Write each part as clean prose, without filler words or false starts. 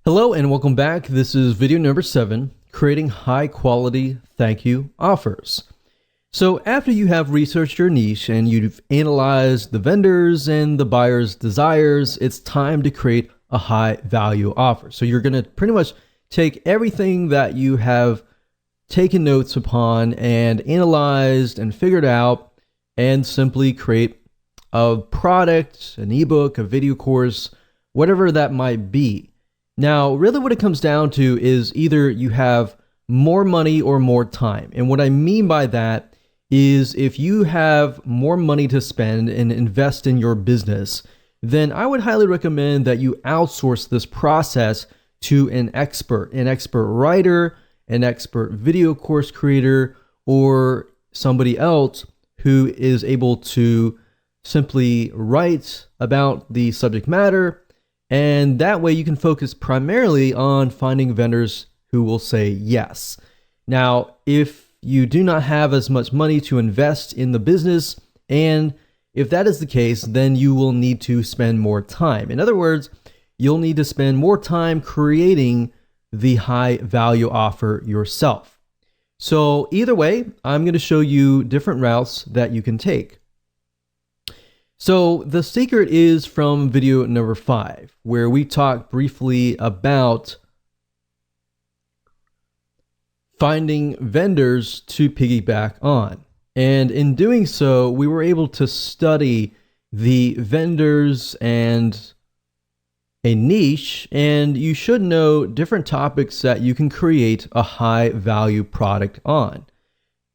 Hello and welcome back. This is video number 7, creating high quality thank you offers. So after you have researched your niche and you've analyzed the vendors and the buyer's desires, it's time to create a high value offer. So you're going to pretty much take everything that you have taken notes upon and analyzed and figured out and simply create a product, an ebook, a video course, whatever that might be. Now, really what it comes down to is either you have more money or more time. And what I mean by that is if you have more money to spend and invest in your business, then I would highly recommend that you outsource this process to an expert writer, an expert video course creator, or somebody else who is able to simply write about the subject matter. And that way you can focus primarily on finding vendors who will say yes. Now, if you do not have as much money to invest in the business, and if that is the case, then you will need to spend more time. In other words, you'll need to spend more time creating the high value offer yourself. So either way, I'm going to show you different routes that you can take. So the secret is from video number 5, where we talked briefly about finding vendors to piggyback on. And in doing so, we were able to study the vendors and a niche, and you should know different topics that you can create a high value product on.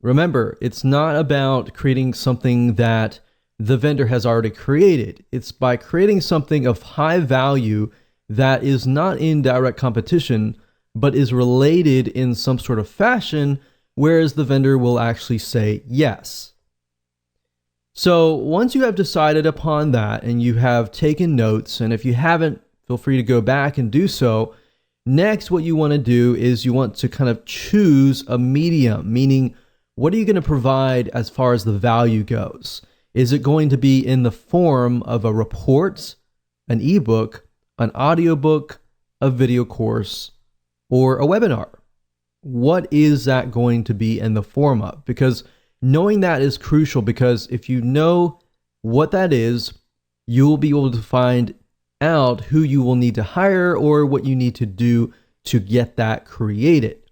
Remember, it's not about creating something that the vendor has already created. It's by creating something of high value that is not in direct competition, but is related in some sort of fashion, whereas the vendor will actually say yes. So once you have decided upon that and you have taken notes, and if you haven't, feel free to go back and do so. Next, what you want to do is you want to kind of choose a medium, meaning what are you going to provide as far as the value goes? Is it going to be in the form of a report, an ebook, an audiobook, a video course, or a webinar? What is that going to be in the form of? Because knowing that is crucial, because if you know what that is, you will be able to find out who you will need to hire or what you need to do to get that created.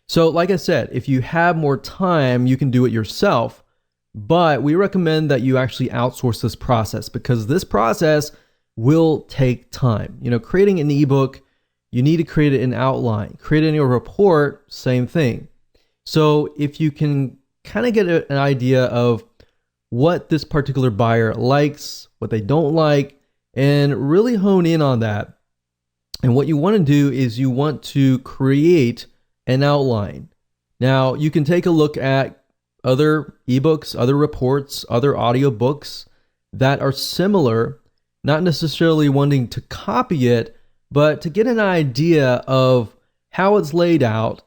So like I said, if you have more time, you can do it yourself. But we recommend that you actually outsource this process, because this process will take time. Creating an ebook, you need to create an outline. Creating a report, same thing. So if you can kind of get an idea of what this particular buyer likes, what they don't like, and really hone in on that. And what you want to do is you want to create an outline. Now, you can take a look at other ebooks, other reports, other audiobooks that are similar, not necessarily wanting to copy it, but to get an idea of how it's laid out.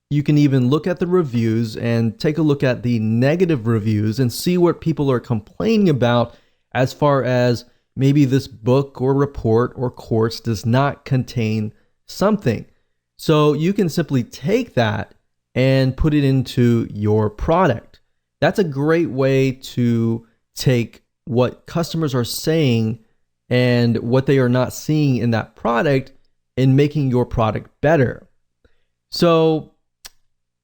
You can even look at the reviews and take a look at the negative reviews and see what people are complaining about as far as maybe this book or report or course does not contain something. So you can simply take that and put it into your product. That's a great way to take what customers are saying and what they are not seeing in that product and making your product better. So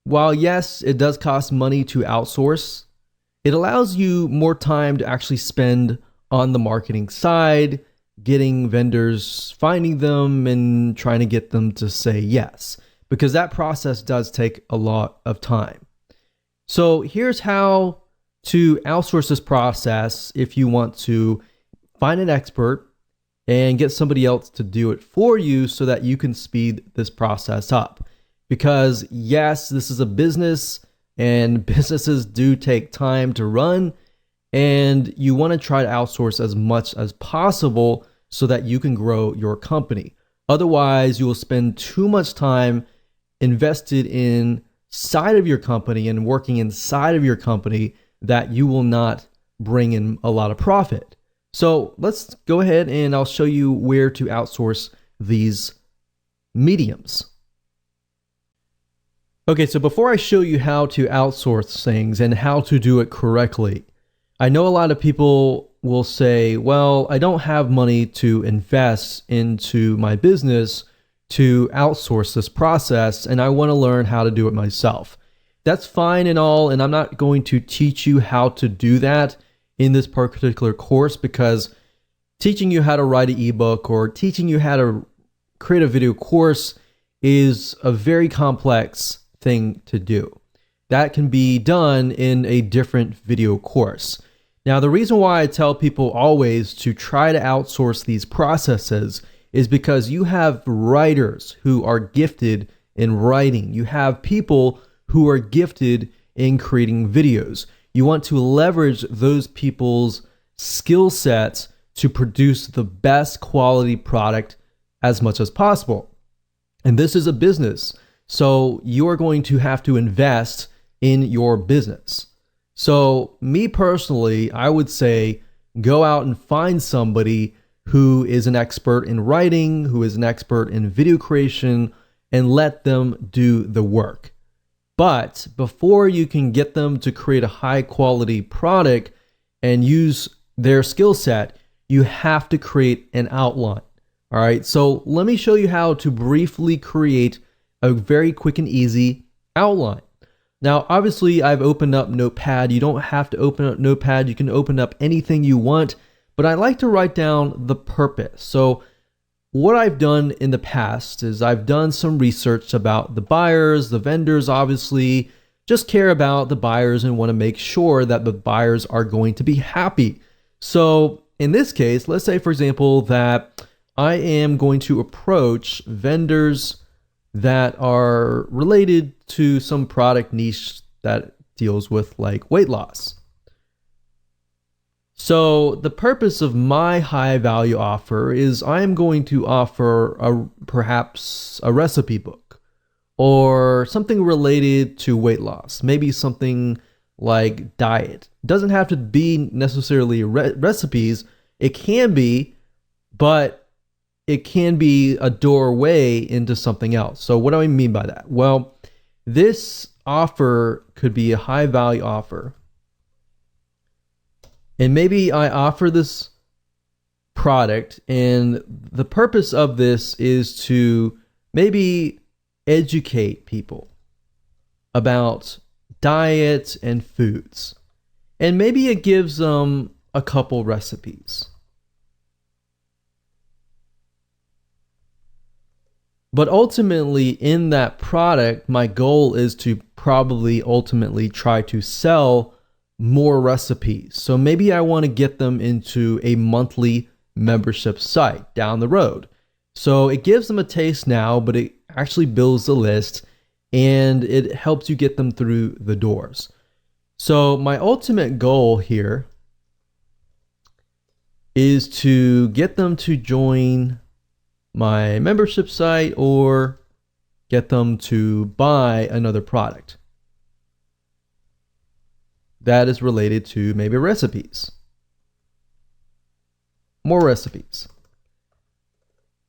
while yes, it does cost money to outsource, it allows you more time to actually spend on the marketing side, getting vendors, finding them, and trying to get them to say yes, because that process does take a lot of time. So here's how to outsource this process if you want to find an expert and get somebody else to do it for you so that you can speed this process up. Because yes, this is a business and businesses do take time to run, and you want to try to outsource as much as possible so that you can grow your company. Otherwise, you will spend too much time invested inside of your company and working inside of your company that you will not bring in a lot of profit. So let's go ahead and I'll show you where to outsource these mediums. Okay, so before I show you how to outsource things and how to do it correctly, I know a lot of people will say, well, I don't have money to invest into my business to outsource this process, and I want to learn how to do it myself. That's fine and all, and I'm not going to teach you how to do that in this particular course, because teaching you how to write an ebook or teaching you how to create a video course is a very complex thing to do. That can be done in a different video course. Now, the reason why I tell people always to try to outsource these processes is because you have writers who are gifted in writing. You have people who are gifted in creating videos. You want to leverage those people's skill sets to produce the best quality product as much as possible. And this is a business, so you are going to have to invest in your business. So me personally, I would say go out and find somebody who is an expert in writing, who is an expert in video creation, and let them do the work. But before you can get them to create a high quality product and use their skill set, you have to create an outline. All right, so let me show you how to briefly create a very quick and easy outline. Now, obviously, I've opened up Notepad. You don't have to open up Notepad. You can open up anything you want, but I like to write down the purpose. So what I've done in the past is I've done some research about the buyers, the vendors, obviously, just care about the buyers and want to make sure that the buyers are going to be happy. So in this case, let's say, for example, that I am going to approach vendors that are related to some product niche that deals with like weight loss. So the purpose of my high value offer is I am going to offer perhaps a recipe book or something related to weight loss, maybe something like diet. It doesn't have to be necessarily recipes. It can be, but it can be a doorway into something else. So what do I mean by that? Well, this offer could be a high value offer. And maybe I offer this product, and the purpose of this is to maybe educate people about diet and foods. And maybe it gives them a couple recipes. But ultimately, in that product, my goal is to probably ultimately try to sell more recipes. So maybe I want to get them into a monthly membership site down the road. So it gives them a taste now, but it actually builds the list and it helps you get them through the doors. So my ultimate goal here is to get them to join my membership site or get them to buy another product that is related to maybe recipes. More recipes.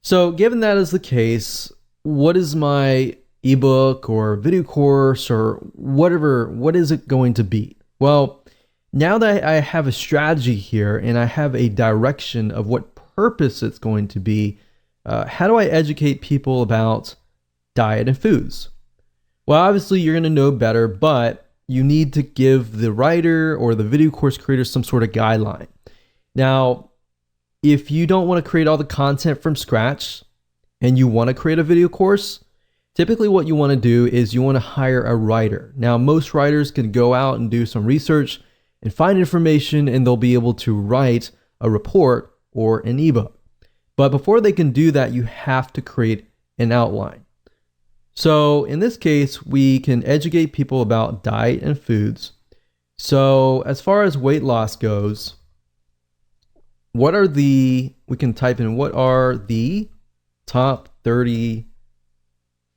So given that is the case, what is my ebook or video course or whatever, what is it going to be? Well, now that I have a strategy here and I have a direction of what purpose it's going to be, how do I educate people about diet and foods? Well, obviously you're going to know better, but you need to give the writer or the video course creator some sort of guideline. Now, if you don't want to create all the content from scratch and you want to create a video course, typically what you want to do is you want to hire a writer. Now, most writers can go out and do some research and find information, and they'll be able to write a report or an ebook. But before they can do that, you have to create an outline. So in this case, we can educate people about diet and foods. So as far as weight loss goes, we can type in what are the top 30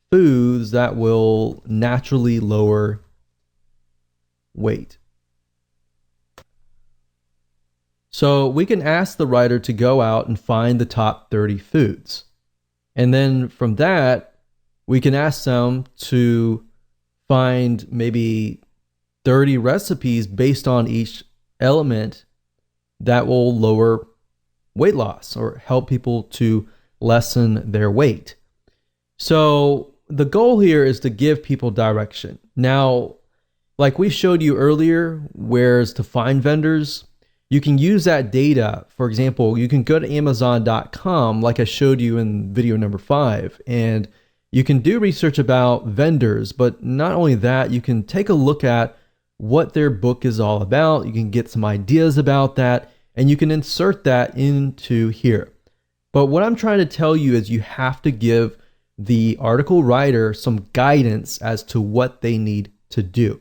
foods that will naturally lower weight. So we can ask the writer to go out and find the top 30 foods. And then from that, we can ask them to find maybe 30 recipes based on each element that will lower weight loss or help people to lessen their weight. So the goal here is to give people direction. Now, like we showed you earlier, where's to find vendors, you can use that data. For example, you can go to Amazon.com, like I showed you in video number 5, and you can do research about vendors. But not only that, you can take a look at what their book is all about. You can get some ideas about that, and you can insert that into here. But what I'm trying to tell you is you have to give the article writer some guidance as to what they need to do.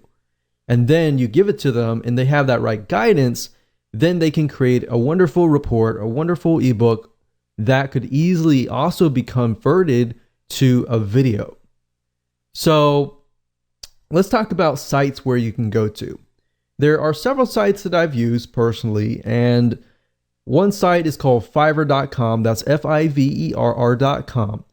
And then you give it to them and they have that right guidance, then they can create a wonderful report, a wonderful ebook that could easily also be converted to a video. So let's talk about sites where you can go to. There are several sites that I've used personally, and one site is called Fiverr.com. That's Fiverr.com.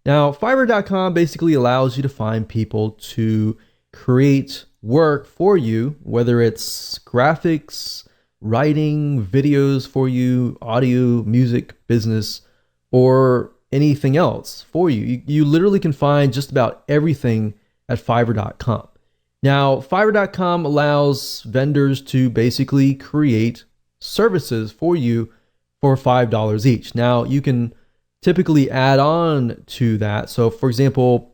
Now, Fiverr.com basically allows you to find people to create work for you, whether it's graphics, writing, videos for you, audio, music, business, or anything else for you. You literally can find just about everything at Fiverr.com. Now, Fiverr.com allows vendors to basically create services for you for $5 each. Now, you can typically add on to that. So for example,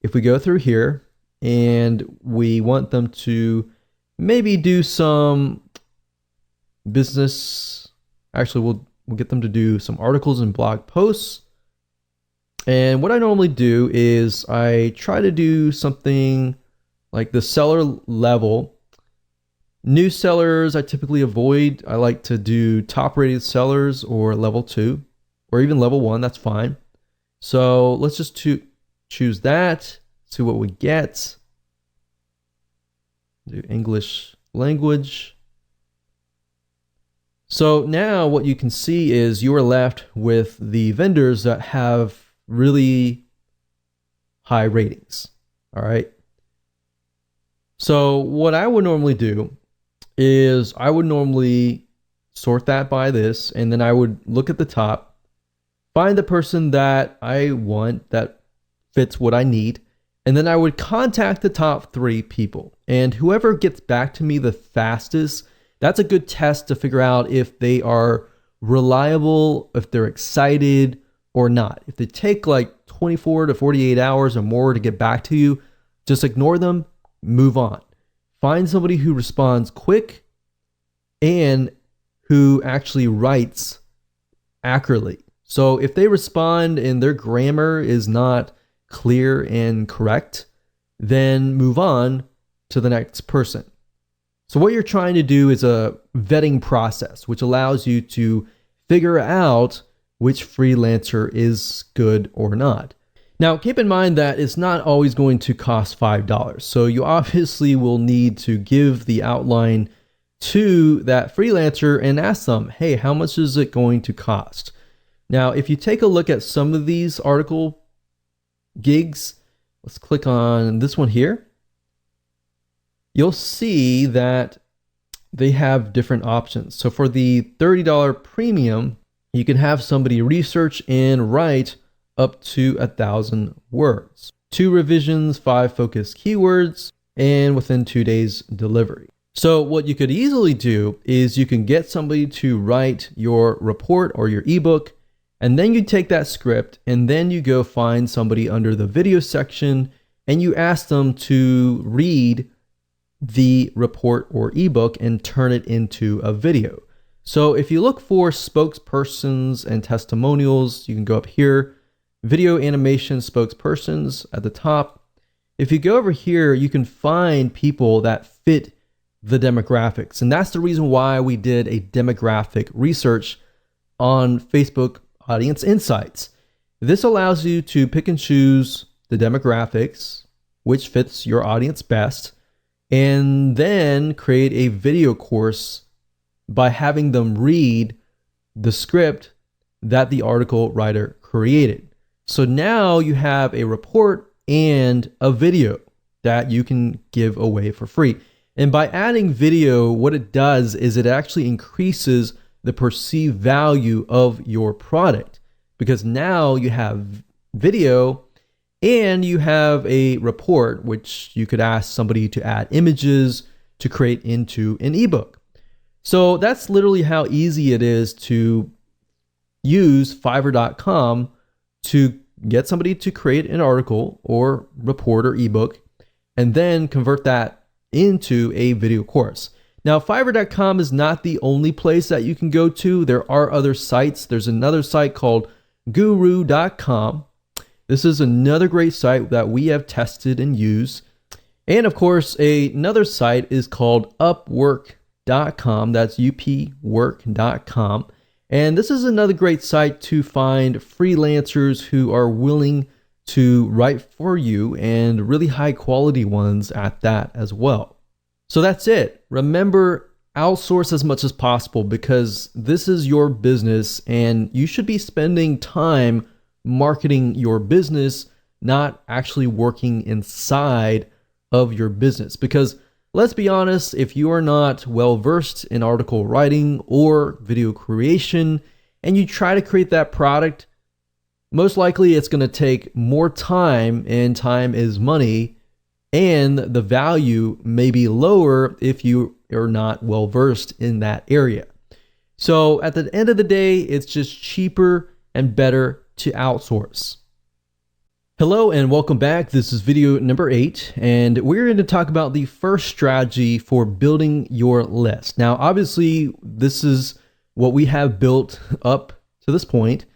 if we go through here and we want them to maybe do some business, actually we'll get them to do some articles and blog posts. And what I normally do is I try to do something like the seller level. New sellers I typically avoid. I like to do top rated sellers or level 2 or even level 1, that's fine. So let's just choose that, see what we get. Do English language. So now what you can see is you are left with the vendors that have really high ratings. All right. So what I would normally do is I would normally sort that by this, and then I would look at the top, find the person that I want that fits what I need, and then I would contact the top 3 people. And whoever gets back to me the fastest, that's a good test to figure out if they are reliable, if they're excited or not. If they take like 24 to 48 hours or more to get back to you, just ignore them, move on. Find somebody who responds quick and who actually writes accurately. So if they respond and their grammar is not clear and correct, then move on to the next person. So what you're trying to do is a vetting process, which allows you to figure out which freelancer is good or not. Now, keep in mind that it's not always going to cost $5. So you obviously will need to give the outline to that freelancer and ask them, hey, how much is it going to cost? Now, if you take a look at some of these article gigs, let's click on this one here. You'll see that they have different options. So for the $30 premium, you can have somebody research and write up to 1,000 words, 2 revisions, 5 focus keywords, and within 2 days delivery. So what you could easily do is you can get somebody to write your report or your ebook, and then you take that script and then you go find somebody under the video section and you ask them to read the report or ebook and turn it into a video. So if you look for spokespersons and testimonials, you can go up here, video animation spokespersons at the top. If you go over here, you can find people that fit the demographics. And that's the reason why we did a demographic research on Facebook Audience Insights. This allows you to pick and choose the demographics, which fits your audience best, and then create a video course by having them read the script that the article writer created. So now you have a report and a video that you can give away for free. And by adding video, what it does is it actually increases the perceived value of your product, because now you have video and you have a report, which you could ask somebody to add images to create into an ebook. So that's literally how easy it is to use Fiverr.com to get somebody to create an article or report or ebook and then convert that into a video course. Now, Fiverr.com is not the only place that you can go to. There are other sites. There's another site called Guru.com. This is another great site that we have tested and used. And of course, another site is called Upwork.com. That's upwork.com. And this is another great site to find freelancers who are willing to write for you, and really high quality ones at that as well. So that's it. Remember, outsource as much as possible, because this is your business and you should be spending time marketing your business, not actually working inside of your business. Because let's be honest, if you are not well versed in article writing or video creation and you try to create that product, most likely it's going to take more time, and time is money, and the value may be lower if you are not well versed in that area. So at the end of the day, it's just cheaper and better to outsource. Hello and welcome back. This is video number 8, and we're going to talk about the first strategy for building your list. Now, obviously, this is what we have built up to this point,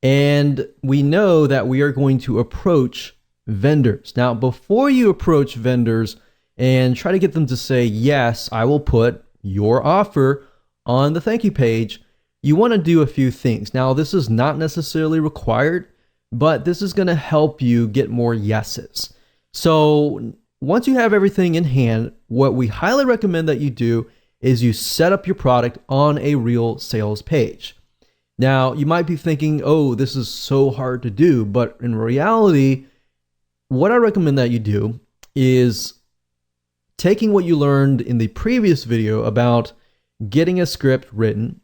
and we know that we are going to approach vendors. Now, before you approach vendors and try to get them to say, yes, I will put your offer on the thank you page, you want to do a few things. Now, this is not necessarily required, but this is going to help you get more yeses. So once you have everything in hand, what we highly recommend that you do is you set up your product on a real sales page. Now, you might be thinking, oh, this is so hard to do, but in reality, what I recommend that you do is taking what you learned in the previous video about getting a script written,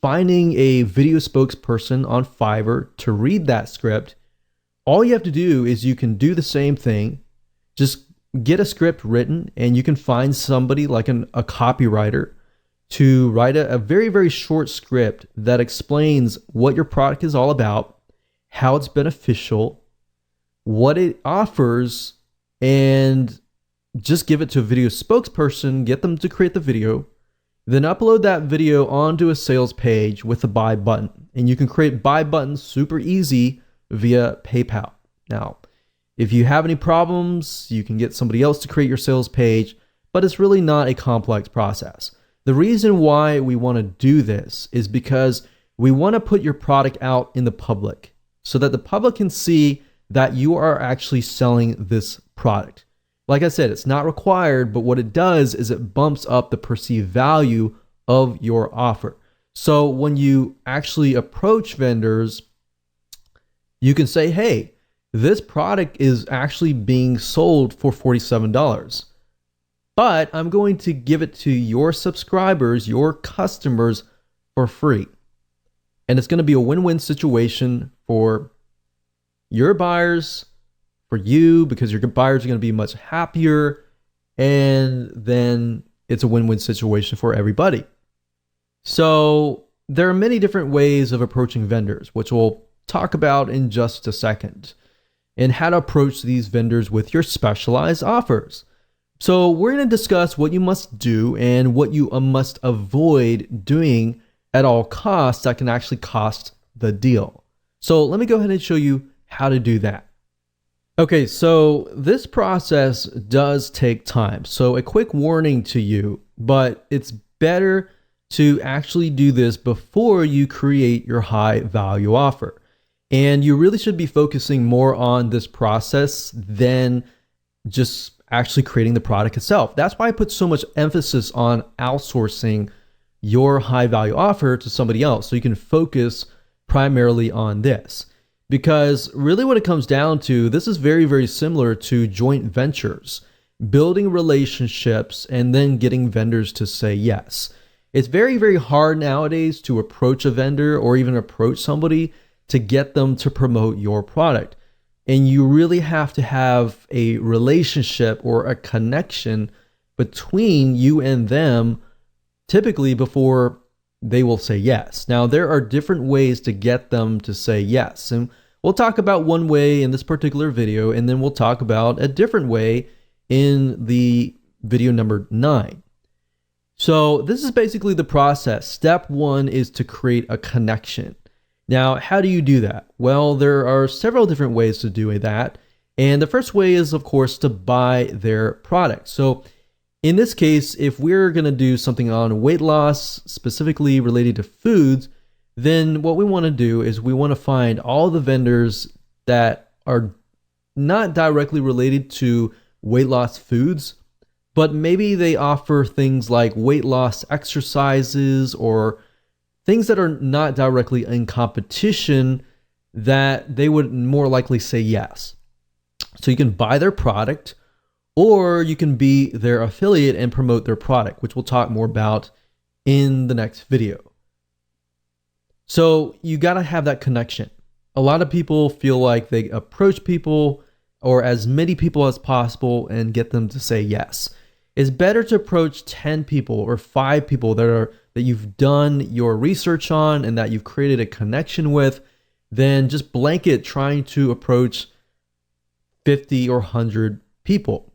finding a video spokesperson on Fiverr to read that script. All you have to do is you can do the same thing. Just get a script written, and you can find somebody like a copywriter to write a very, very short script that explains what your product is all about, how it's beneficial, what it offers, and just give it to a video spokesperson, get them to create the video, then upload that video onto a sales page with a buy button. And you can create buy buttons super easy via PayPal. Now, if you have any problems, you can get somebody else to create your sales page, but it's really not a complex process. The reason why we want to do this is because we want to put your product out in the public so that the public can see that you are actually selling this product. Like I said, it's not required, but what it does is it bumps up the perceived value of your offer. So when you actually approach vendors, you can say, hey, this product is actually being sold for $47, but I'm going to give it to your subscribers, your customers, for free. And it's going to be a win-win situation for your buyers, for you, because your buyers are going to be much happier, and then it's a win-win situation for everybody. So there are many different ways of approaching vendors, which we'll talk about in just a second, and how to approach these vendors with your specialized offers. So we're going to discuss what you must do and what you must avoid doing at all costs that can actually cost the deal. So let me go ahead and show you how to do that. Okay, so this process does take time. So a quick warning to you, but it's better to actually do this before you create your high value offer. And you really should be focusing more on this process than just actually creating the product itself. That's why I put so much emphasis on outsourcing your high value offer to somebody else so you can focus primarily on this. Because really what it comes down to, this is very, very similar to joint ventures, building relationships and then getting vendors to say yes. It's very, very hard nowadays to approach a vendor or even approach somebody to get them to promote your product. And you really have to have a relationship or a connection between you and them typically before they will say yes. Now, there are different ways to get them to say yes. And we'll talk about one way in this particular video, and then we'll talk about a different way in the video number 9. So this is basically the process. Step 1 is to create a connection. Now, how do you do that? Well, there are several different ways to do that. And the first way is, of course, to buy their product. So in this case, if we're going to do something on weight loss, specifically related to foods, then what we want to do is we want to find all the vendors that are not directly related to weight loss foods, but maybe they offer things like weight loss exercises or things that are not directly in competition that they would more likely say yes. So you can buy their product, or you can be their affiliate and promote their product, which we'll talk more about in the next video. So you got to have that connection. A lot of people feel like they approach people or as many people as possible and get them to say yes. It's better to approach 10 people or 5 people that you've done your research on and that you've created a connection with than just blanket trying to approach 50 or 100 people.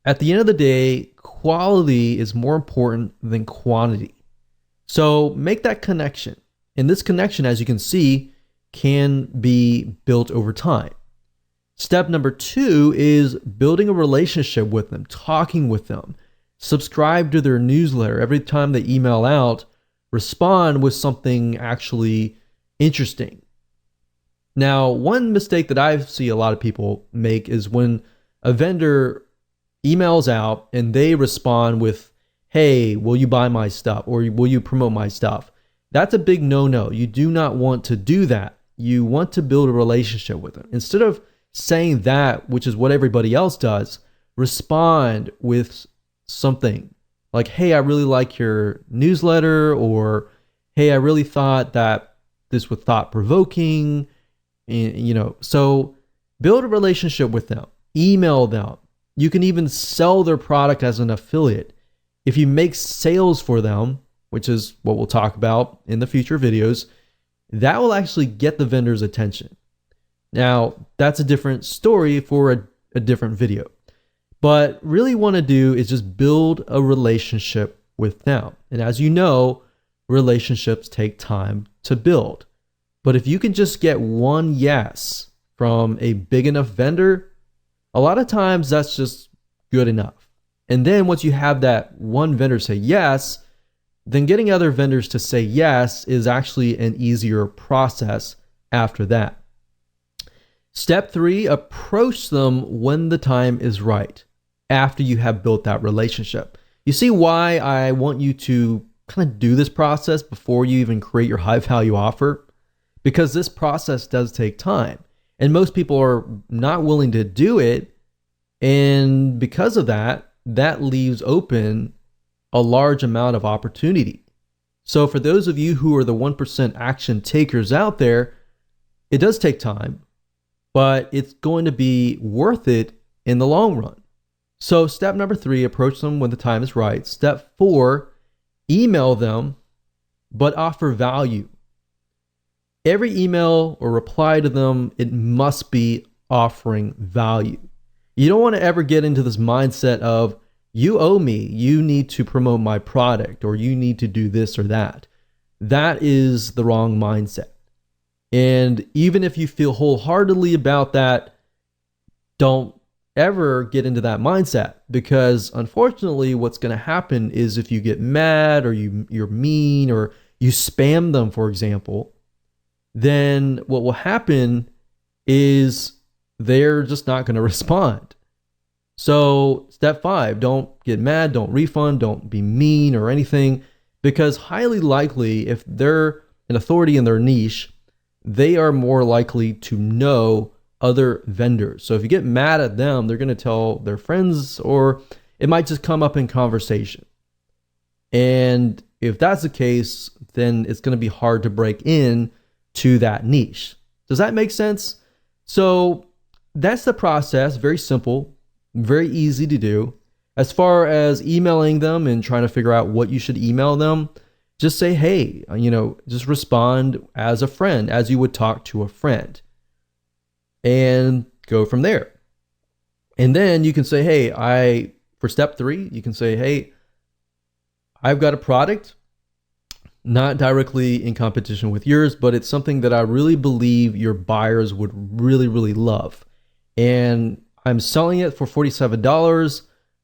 At the end of the day, quality is more important than quantity. So make that connection. And this connection, as you can see, can be built over time. Step number 2 is building a relationship with them, talking with them. Subscribe to their newsletter. Every time they email out, respond with something actually interesting. Now, one mistake that I see a lot of people make is when a vendor emails out and they respond with, hey, will you buy my stuff or will you promote my stuff? That's a big no-no. You do not want to do that. You want to build a relationship with them. Instead of saying that, which is what everybody else does, respond with something like, hey, I really like your newsletter, or hey, I really thought that this was thought-provoking. So build a relationship with them, email them. You can even sell their product as an affiliate. If you make sales for them, which is what we'll talk about in the future videos, that will actually get the vendor's attention. Now, that's a different story for a different video. But really want to do is just build a relationship with them. And as you know, relationships take time to build. But if you can just get one yes from a big enough vendor, a lot of times that's just good enough. And then once you have that one vendor say yes, then getting other vendors to say yes is actually an easier process after that. Step 3, approach them when the time is right, after you have built that relationship. You see why I want you to kind of do this process before you even create your high value offer? Because this process does take time. And most people are not willing to do it. And because of that, that leaves open a large amount of opportunity. So for those of you who are the 1% action takers out there, it does take time, but it's going to be worth it in the long run. So step number 3, approach them when the time is right. Step 4, email them, but offer value. Every email or reply to them, it must be offering value. You don't want to ever get into this mindset of, you owe me, you need to promote my product, or you need to do this or that. That is the wrong mindset. And even if you feel wholeheartedly about that, don't ever get into that mindset, because unfortunately what's going to happen is if you get mad or you're mean or you spam them, for example, then what will happen is they're just not going to respond. So step 5, don't get mad, don't refund, don't be mean or anything. because highly likely, if they're an authority in their niche, they are more likely to know other vendors. So if you get mad at them, they're going to tell their friends, or it might just come up in conversation. And if that's the case, then it's going to be hard to break in to that niche. Does that make sense? So that's the process. Very simple, very easy to do. As far as emailing them and trying to figure out what you should email them, just say, hey, just respond as a friend, as you would talk to a friend, and go from there. And then you can say, hey, for step 3, you can say, hey, I've got a product, not directly in competition with yours, but it's something that I really believe your buyers would really, really love. And I'm selling it for $47,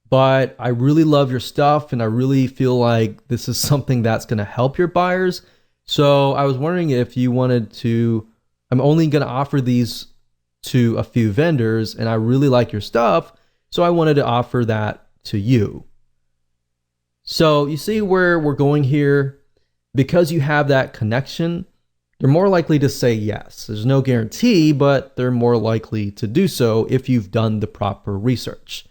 but I really love your stuff and I really feel like this is something that's going to help your buyers. So I was wondering if you wanted to, I'm only going to offer these to a few vendors and I really like your stuff, so I wanted to offer that to you. So you see where we're going here? Because you have that connection, they're more likely to say yes. There's no guarantee, but they're more likely to do so if you've done the proper research.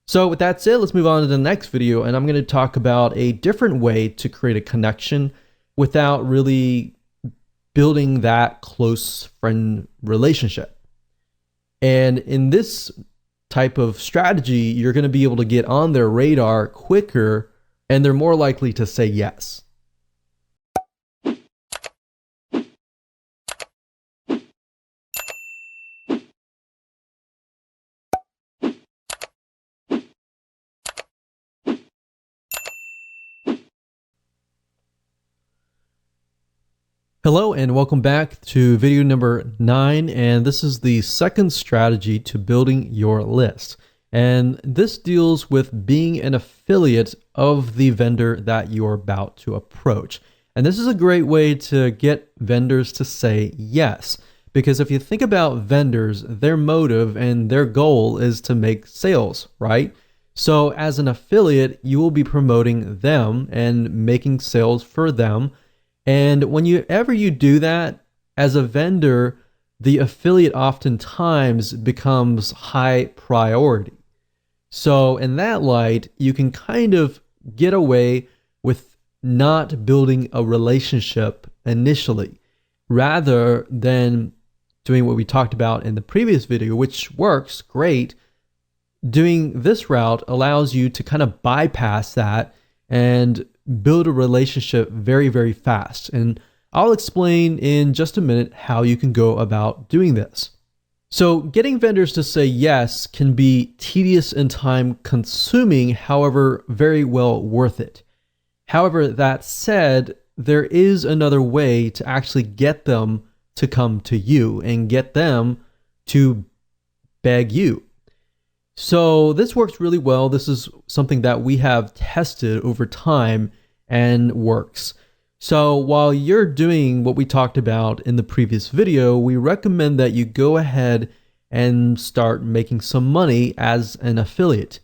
So with that said, let's move on to the next video, and I'm going to talk about a different way to create a connection without really building that close friend relationship. And in this type of strategy, you're going to be able to get on their radar quicker, and they're more likely to say yes. Hello and welcome back to video number 9, and this is the second strategy to building your list. And this deals with being an affiliate of the vendor that you're about to approach. And this is a great way to get vendors to say yes, because if you think about vendors, their motive and their goal is to make sales, right? So as an affiliate, you will be promoting them and making sales for them. And whenever you do that as a vendor, the affiliate oftentimes becomes high priority. So in that light, you can kind of get away with not building a relationship initially, rather than doing what we talked about in the previous video, which works great. Doing this route allows you to kind of bypass that and build a relationship very, very fast. And I'll explain in just a minute how you can go about doing this. So getting vendors to say yes can be tedious and time consuming, however, very well worth it. However, that said, there is another way to actually get them to come to you and get them to beg you. So this works really well. This is something that we have tested over time and works. So while you're doing what we talked about in the previous video, we recommend that you go ahead and start making some money as an affiliate.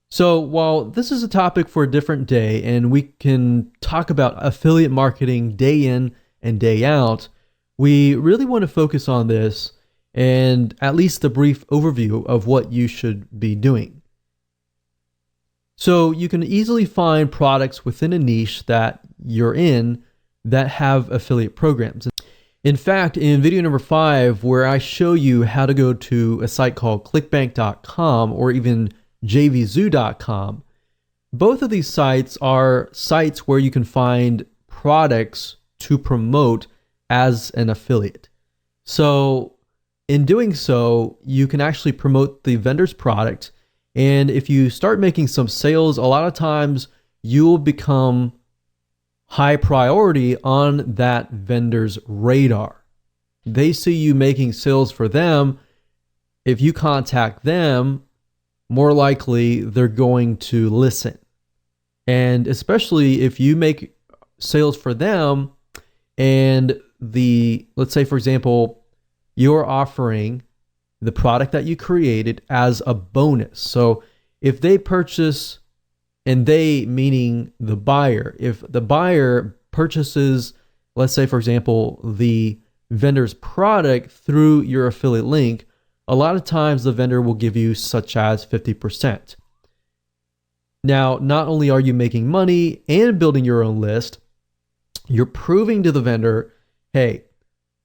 So while this is a topic for a different day, and we can talk about affiliate marketing day in and day out, we really want to focus on this and at least a brief overview of what you should be doing. So you can easily find products within a niche that you're in that have affiliate programs. In fact, in video number 5, where I show you how to go to a site called clickbank.com or even jvzoo.com, both of these sites are sites where you can find products to promote as an affiliate. So in doing so, you can actually promote the vendor's product. And if you start making some sales, a lot of times you'll become high priority on that vendor's radar. They see you making sales for them. If you contact them, more likely they're going to listen. And especially if you make sales for them and let's say, for example, you're offering the product that you created as a bonus. So if they purchase And they meaning the buyer. If the buyer purchases, let's say, for example, the vendor's product through your affiliate link, a lot of times the vendor will give you such as 50%. Now, not only are you making money and building your own list, you're proving to the vendor, hey,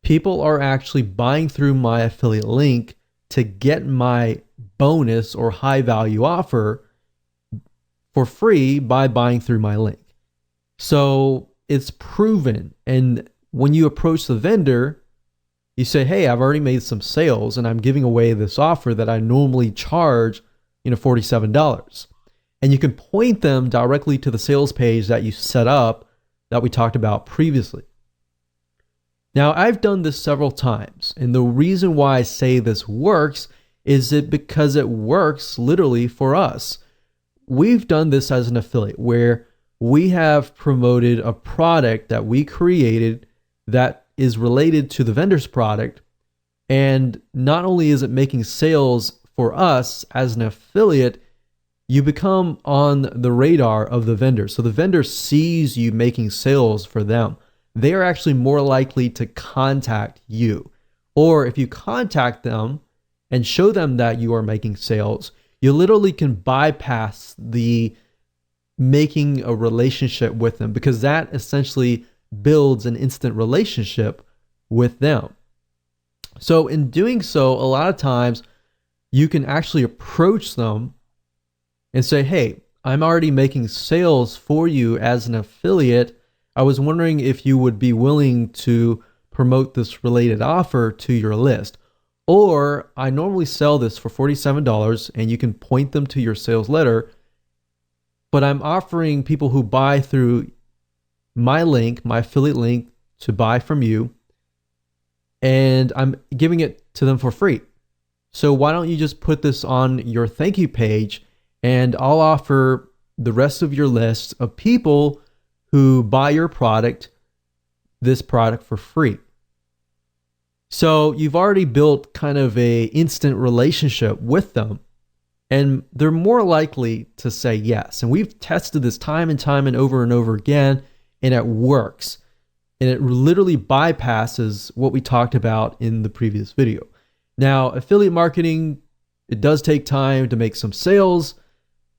people are actually buying through my affiliate link to get my bonus or high value offer for free by buying through my link. So it's proven. And when you approach the vendor, you say, hey, I've already made some sales and I'm giving away this offer that I normally charge, $47. And you can point them directly to the sales page that you set up that we talked about previously. Now, I've done this several times. And the reason why I say this works is because it works literally for us. We've done this as an affiliate where we have promoted a product that we created that is related to the vendor's product. And not only is it making sales for us as an affiliate, you become on the radar of the vendor. So the vendor sees you making sales for them. They are actually more likely to contact you. Or if you contact them and show them that you are making sales, you literally can bypass the making a relationship with them, because that essentially builds an instant relationship with them. So in doing so, a lot of times you can actually approach them and say, hey, I'm already making sales for you as an affiliate. I was wondering if you would be willing to promote this related offer to your list. Or I normally sell this for $47, and you can point them to your sales letter, but I'm offering people who buy through my link, my affiliate link, to buy from you, and I'm giving it to them for free. So why don't you just put this on your thank you page, and I'll offer the rest of your list of people who buy your product, this product for free. So you've already built kind of a instant relationship with them, and they're more likely to say yes. And we've tested this time and over again, and it works. And it literally bypasses what we talked about in the previous video. Now, affiliate marketing, it does take time to make some sales,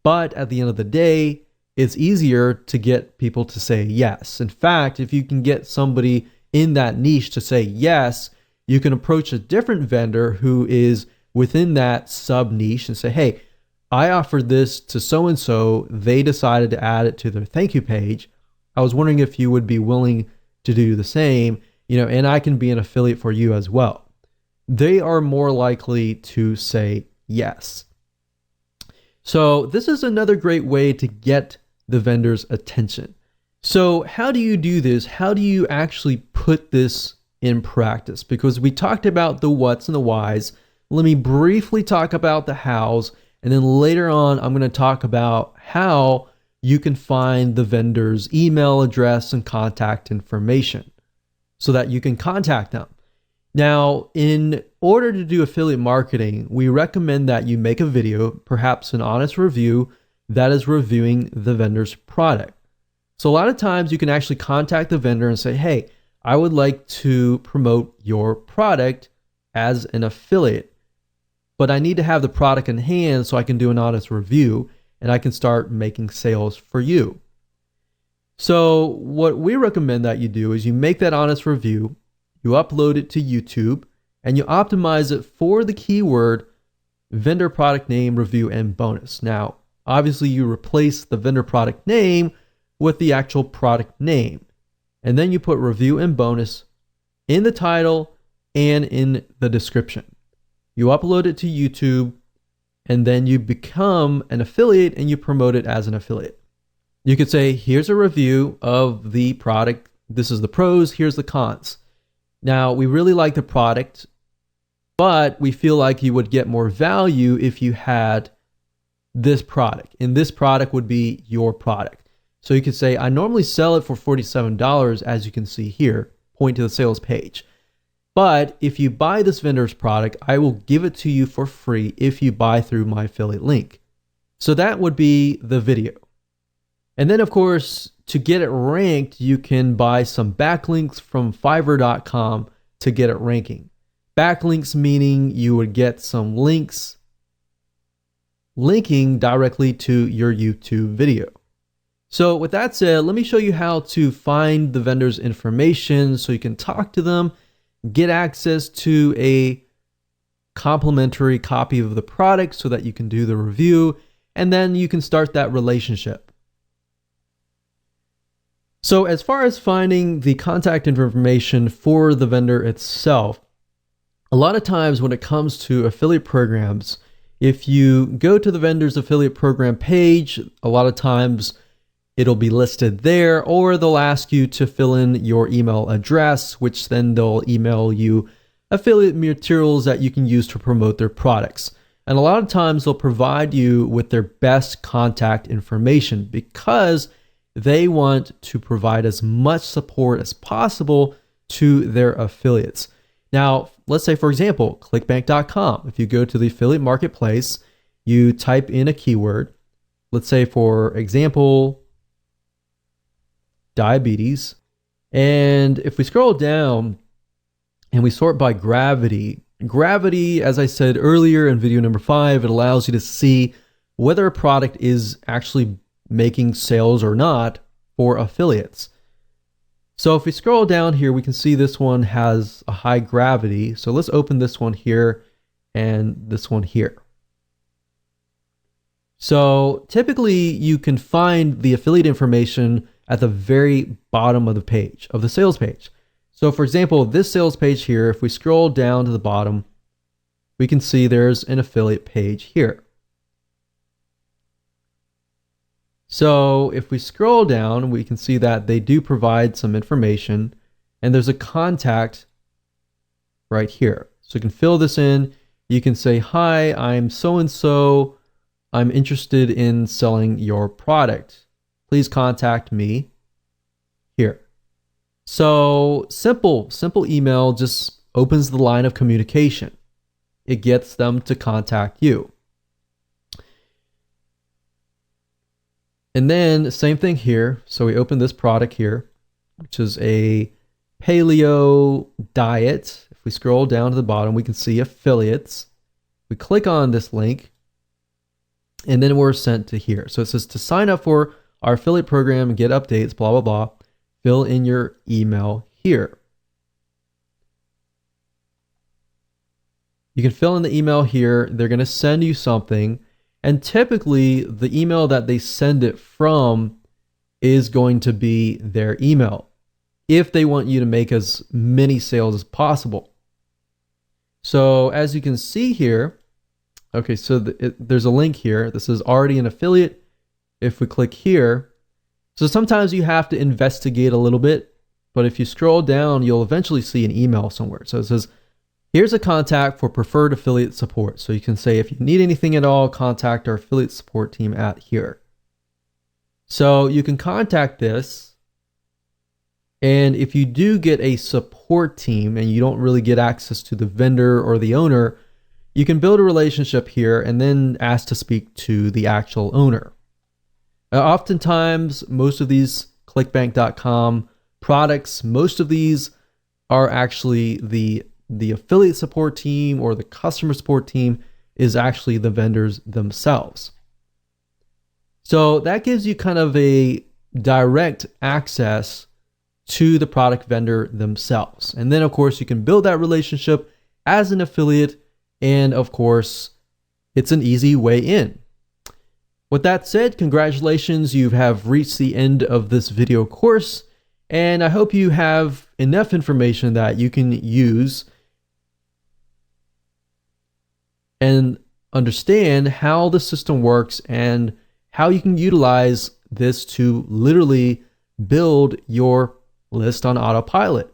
but at the end of the day, it's easier to get people to say yes. In fact, if you can get somebody in that niche to say yes, you can approach a different vendor who is within that sub niche and say, hey, I offered this to so-and-so. They decided to add it to their thank you page. I was wondering if you would be willing to do the same, and I can be an affiliate for you as well. They are more likely to say yes. So this is another great way to get the vendor's attention. So how do you do this? How do you actually put this in practice? Because we talked about the what's and the whys. Let me briefly talk about the hows, and then later on I'm going to talk about how you can find the vendor's email address and contact information so that you can contact them. Now, in order to do affiliate marketing, we recommend that you make a video, perhaps an honest review that is reviewing the vendor's product. So a lot of times you can actually contact the vendor and say, hey, I would like to promote your product as an affiliate, but I need to have the product in hand so I can do an honest review and I can start making sales for you. So what we recommend that you do is you make that honest review, you upload it to YouTube, and you optimize it for the keyword vendor product name, review, and bonus. Now, obviously you replace the vendor product name with the actual product name. And then you put review and bonus in the title and in the description. You upload it to YouTube, and then you become an affiliate and you promote it as an affiliate. You could say, here's a review of the product. This is the pros, here's the cons. Now, we really like the product, but we feel like you would get more value if you had this product. And this product would be your product. So you could say, I normally sell it for $47, as you can see here, point to the sales page. But if you buy this vendor's product, I will give it to you for free if you buy through my affiliate link. So that would be the video. And then, of course, to get it ranked, you can buy some backlinks from Fiverr.com to get it ranking. Backlinks meaning you would get some links linking directly to your YouTube video. So with that said, let me show you how to find the vendor's information so you can talk to them, get access to a complimentary copy of the product so that you can do the review, and then you can start that relationship. So as far as finding the contact information for the vendor itself, a lot of times when it comes to affiliate programs, if you go to the vendor's affiliate program page, a lot of times it'll be listed there, or they'll ask you to fill in your email address, which then they'll email you affiliate materials that you can use to promote their products. And a lot of times they'll provide you with their best contact information because they want to provide as much support as possible to their affiliates. Now, let's say, for example, clickbank.com. If you go to the affiliate marketplace, you type in a keyword, let's say, for example, diabetes. And if we scroll down and we sort by gravity, as I said earlier in video number 5, it allows you to see whether a product is actually making sales or not for affiliates. So if we scroll down here, we can see this one has a high gravity. So let's open this one here and this one here. So typically you can find the affiliate information at the very bottom of the page, of the sales page. So for example, this sales page here, if we scroll down to the bottom, we can see there's an affiliate page here. So if we scroll down, we can see that they do provide some information, and there's a contact right here. So you can fill this in. You can say, hi, I'm so-and-so. I'm interested in selling your product. Please contact me here. So simple email just opens the line of communication. It gets them to contact you. And then same thing here. So we open this product here, which is a paleo diet. If we scroll down to the bottom, we can see affiliates. We click on this link and then we're sent to here. So it says to sign up for our affiliate program and get updates, blah, blah, blah. Fill in your email here. You can fill in the email here. They're going to send you something. And typically the email that they send it from is going to be their email if they want you to make as many sales as possible. So as you can see here, okay, so there's a link here. This is already an affiliate. If we click here, so sometimes you have to investigate a little bit, but if you scroll down, you'll eventually see an email somewhere. So it says, here's a contact for preferred affiliate support. So you can say, if you need anything at all, contact our affiliate support team at here. So you can contact this. And if you do get a support team and you don't really get access to the vendor or the owner, you can build a relationship here and then ask to speak to the actual owner. Oftentimes, most of these clickbank.com products, most of these are actually the affiliate support team or the customer support team is actually the vendors themselves. So that gives you kind of a direct access to the product vendor themselves. And then of course you can build that relationship as an affiliate, and of course it's an easy way in. With that said, congratulations, you have reached the end of this video course, and I hope you have enough information that you can use and understand how the system works and how you can utilize this to literally build your list on autopilot.